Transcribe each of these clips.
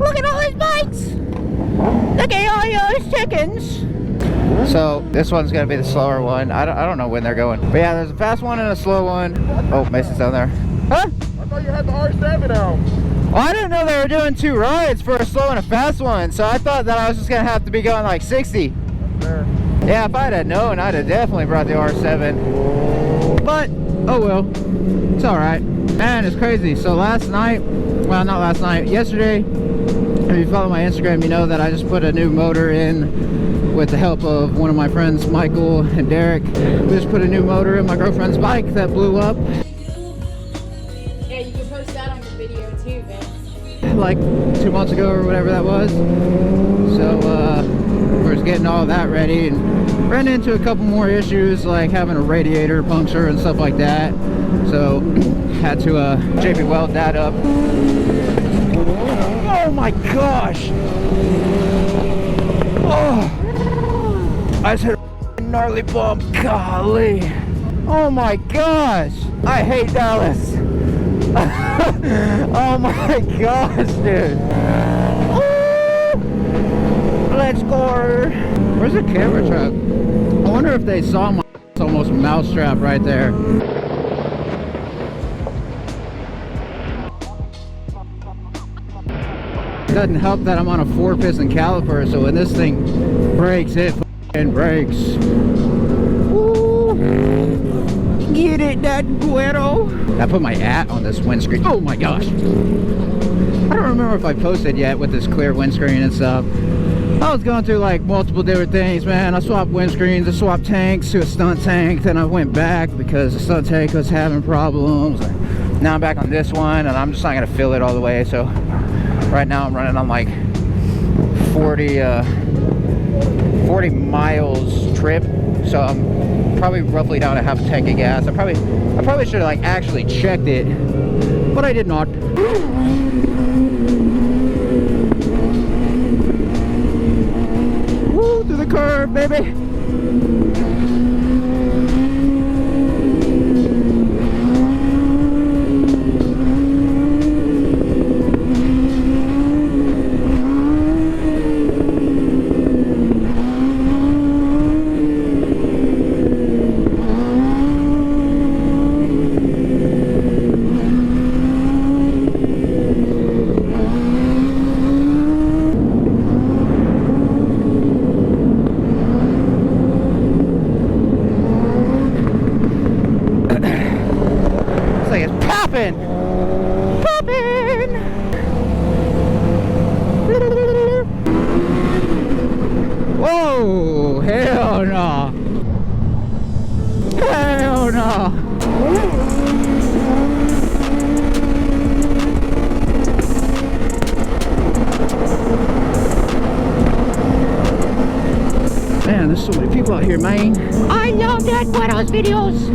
Look at all these bikes! Look at all those chickens! So this one's gonna be the slower one. I don't know when they're going. But yeah, there's a fast one and a slow one. Oh, Mason's down there. Huh? I thought you had the R7 out. Well, I didn't know they were doing 2 rides for a slow and a fast one. So I thought that I was just gonna have to be going like 60. That's fair. Yeah, if I'd have known, I'd have definitely brought the R7. But, oh well. It's alright. Man, it's crazy. So last night, well, not last night, yesterday, if you follow my Instagram, you know that I just put a new motor in with the help of one of my friends, Michael and Derek. We just put a new motor in my girlfriend's bike that blew up. Yeah, you can post that on your video too, man. Like 2 months ago or whatever that was. So we're just getting all that ready and ran into a couple more issues like having a radiator puncture and stuff like that. So had to JP weld that up. Oh my gosh! Oh! I just hit a gnarly bump. Golly! Oh my gosh! I hate Dallas. Oh my gosh, dude! Ooh. Let's go! Where's the camera truck? I wonder if they saw my almost mousetrap right there. Doesn't help that I'm on a 4-piston caliper, so when this thing breaks, it f***ing breaks. Ooh. Get it, that güero. I put my on this windscreen. Oh my gosh. I don't remember if I posted yet with this clear windscreen and stuff. I was going through like multiple different things, man. I swapped windscreens, I swapped tanks to a stunt tank, then I went back because the stunt tank was having problems. Now I'm back on this one, and I'm just not gonna fill it all the way, so right now I'm running on like 40 miles trip, so I'm probably roughly down to half a tank of gas. I probably should have like actually checked it, but I did not. Woo, through the curve, baby. Whoa, hell no. Hell no. Man, there's so many people out here, man. I love that Guado's videos.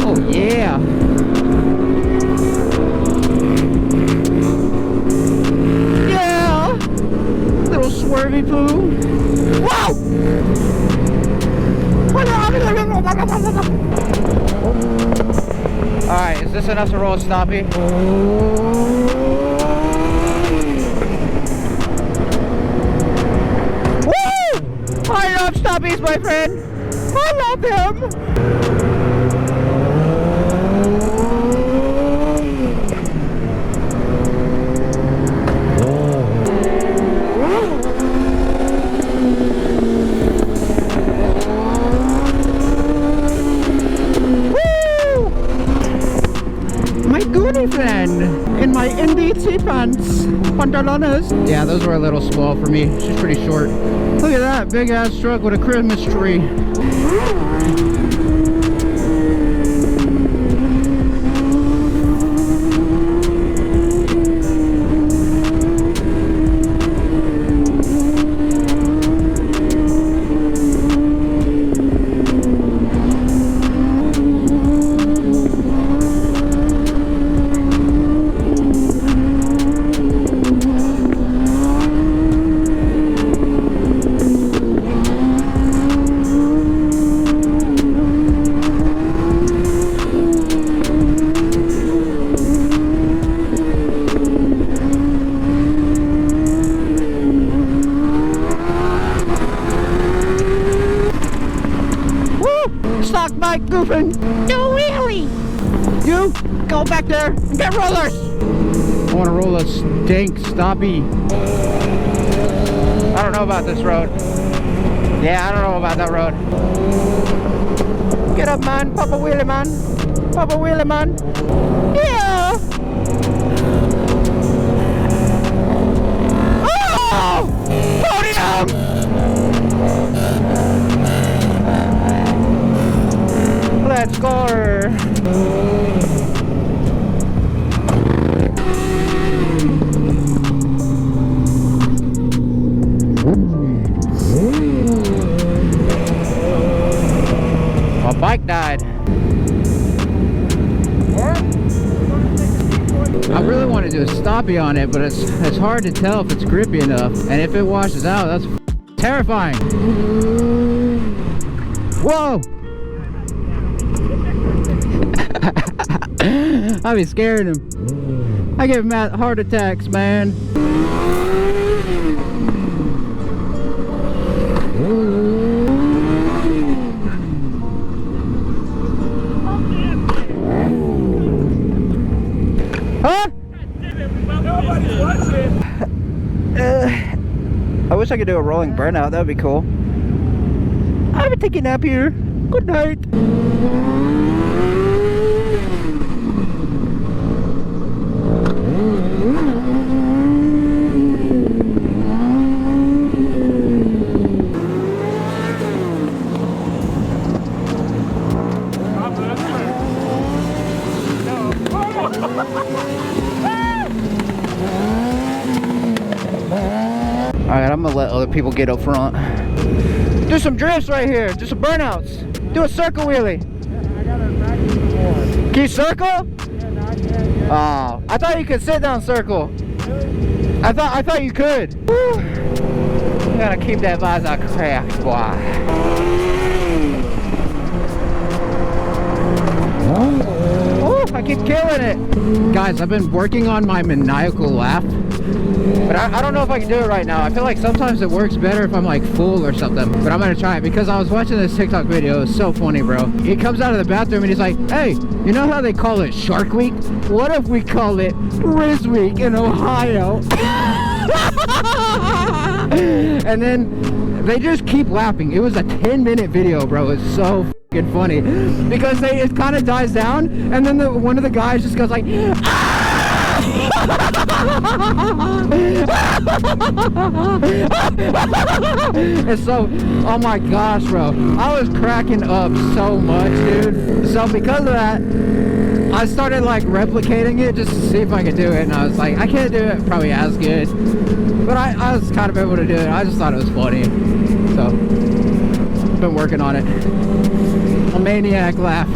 Oh yeah. Yeah. Little swervy poo. Wow. Alright, is this enough to roll a stoppie? Woo! I love stoppies, my friend. I love them. Friend in my NDT pants, pantalones. Yeah, those were a little small for me. She's pretty short. Look at that big ass truck with a Christmas tree. Stock bike goofing. Do wheelie. You go back there and get rollers. I want to roll a stink stoppy. I don't know about this road. Yeah, I don't know about that road. Get up, man. Papa wheelie, man. Papa wheelie, man. Yeah. Oh! Podium! Let's go. My bike died. I really want to do a stoppie on it, but it's hard to tell if it's grippy enough, and if it washes out, that's terrifying. Whoa! I be scaring him. I give him heart attacks, man. Huh? Nobody's watching. I wish I could do a rolling burnout. That would be cool. I've been taking a nap here. Good night. Alright, I'm gonna let other people get up front. Do some drifts right here. Do some burnouts. Do a circle wheelie. I got a maximum. Can you circle? Yeah, no, I can't. Oh, I thought you could sit down circle. Really? I thought you could. Woo. You gotta keep that visor cracked, boy. Oh, I keep killing it. Guys, I've been working on my maniacal laugh, but I don't know if I can do it right now. I feel like sometimes it works better if I'm like full or something, but I'm gonna try it because I was watching this TikTok video. It's so funny, bro. He comes out of the bathroom and he's like, hey, you know how they call it Shark Week? What if we call it Riz Week in Ohio? And then they just keep laughing. It was a 10-minute video, bro. It's so fucking funny because it kind of dies down, and then one of the guys just goes like, and so, oh my gosh, bro, I was cracking up so much, dude. So because of that, I started like replicating it just to see if I could do it, and I was like, I can't do it probably as good, but I was kind of able to do it. I just thought it was funny, so I've been working on it. A maniac laugh.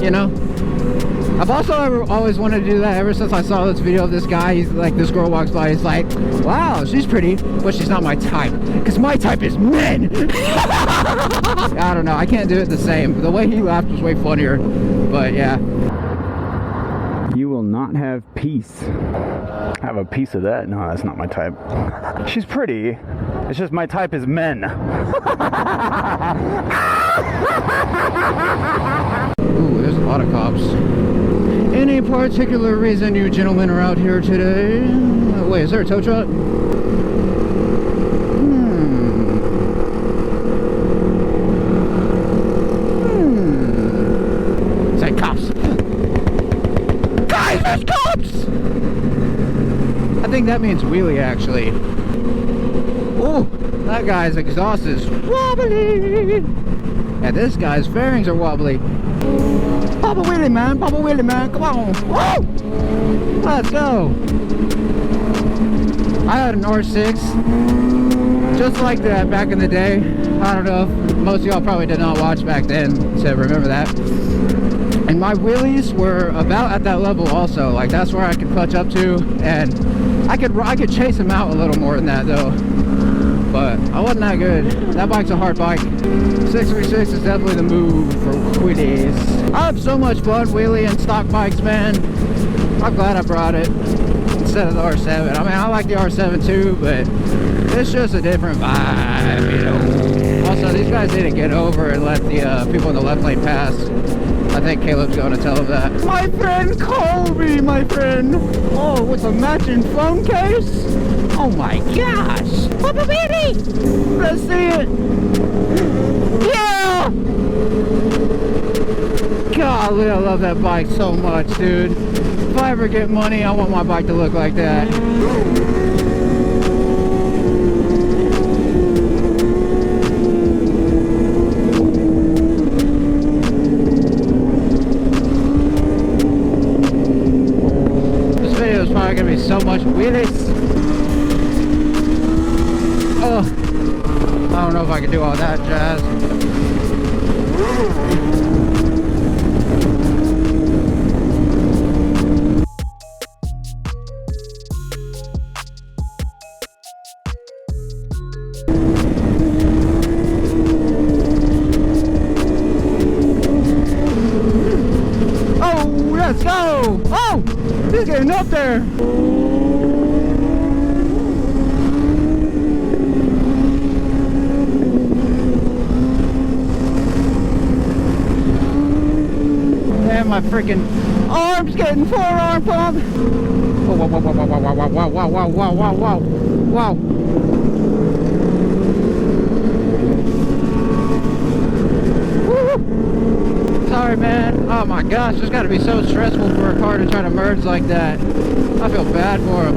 You know, I've also always wanted to do that ever since I saw this video of this guy. He's like, this girl walks by, he's like, wow, she's pretty, but she's not my type, because my type is men. I don't know, I can't do it the same. The way he laughed was way funnier, but yeah. You will not have peace. Have a piece of that? No, that's not my type. She's pretty. It's just my type is men. Ooh, there's a lot of cops. Any particular reason you gentlemen are out here today? Wait, is there a tow truck? Say cops. Guys, there's cops! I think that means wheelie, actually. Ooh, that guy's exhaust is wobbly. And this guy's fairings are wobbly. Papa wheelie, man. Papa wheelie, man. Come on. Woo! Let's go. I had an R6 just like that back in the day. I don't know if most of y'all probably did not watch back then to remember that. And my wheelies were about at that level also. Like, that's where I could clutch up to, and I could chase him out a little more than that though. But I wasn't that good. That bike's a hard bike. 636 is definitely the move for wheelies. I have so much fun wheelie and stock bikes, man. I'm glad I brought it. instead of the R7. I mean, I like the R7 too, but it's just a different vibe, you know. Also, these guys need to get over and let the people in the left lane pass. I think Caleb's going to tell him that. My friend Colby, my friend. Oh, with a matching phone case? Oh my gosh. Papa Wheelie! Let's see it. Yeah! Golly, I love that bike so much, dude. If I ever get money, I want my bike to look like that. This video is probably gonna be so much wheelies. Oh, I don't know if I can do all that jazz. Let's go! Oh! He's getting up there! Damn, my freaking arm's getting forearm pump! Oh, wow, wow, wow, wow, wow, wow, wow, wow, wow, wow, wow, wow, wow. Sorry, man. Oh my gosh, it's got to be so stressful for a car to try to merge like that. I feel bad for him.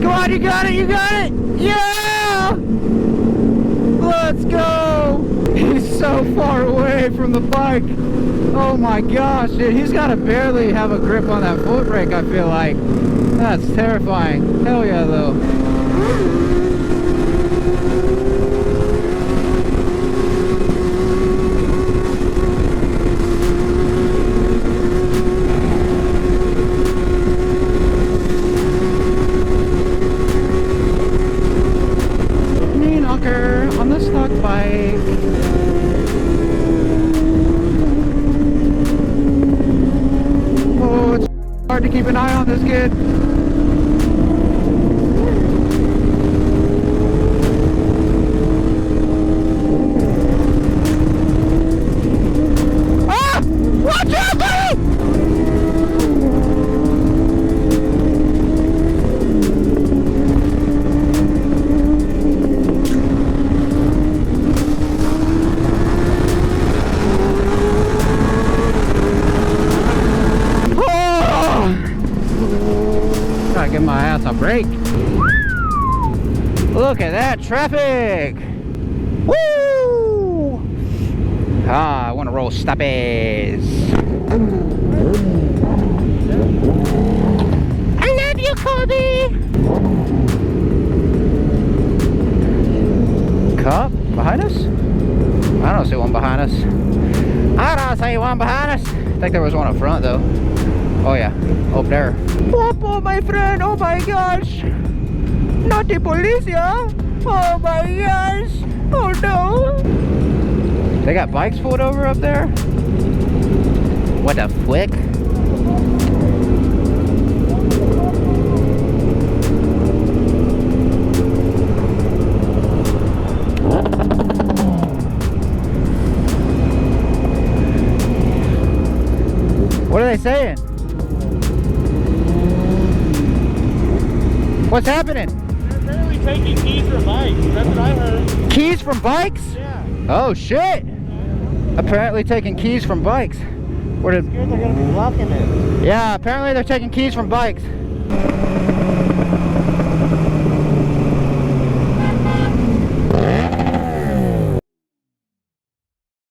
Come on, you got it, you got it! Yeah! Let's go! He's so far away from the bike. Oh my gosh, dude, he's got to barely have a grip on that foot brake, I feel like. That's terrifying. Hell yeah, though. Knee knocker on the stock bike. Hard to keep an eye on this kid. Ah! Watch out, buddy! Give my ass a break. Look at that traffic. Woo! Ah, I want to roll stoppies. I love you, Colby. Cop behind us? I don't see one behind us. I don't see one behind us. I think there was one up front though. Oh yeah, up there. Popo, my friend, oh my gosh. Not the police, yeah? Oh my gosh. Oh no. They got bikes pulled over up there? What the flick? What are they saying? What's happening? They're apparently taking keys from bikes. That's what I heard. Keys from bikes? Yeah. Oh shit! Apparently taking keys from bikes. Where did? They're gonna be locking it. Yeah, apparently they're taking keys from bikes.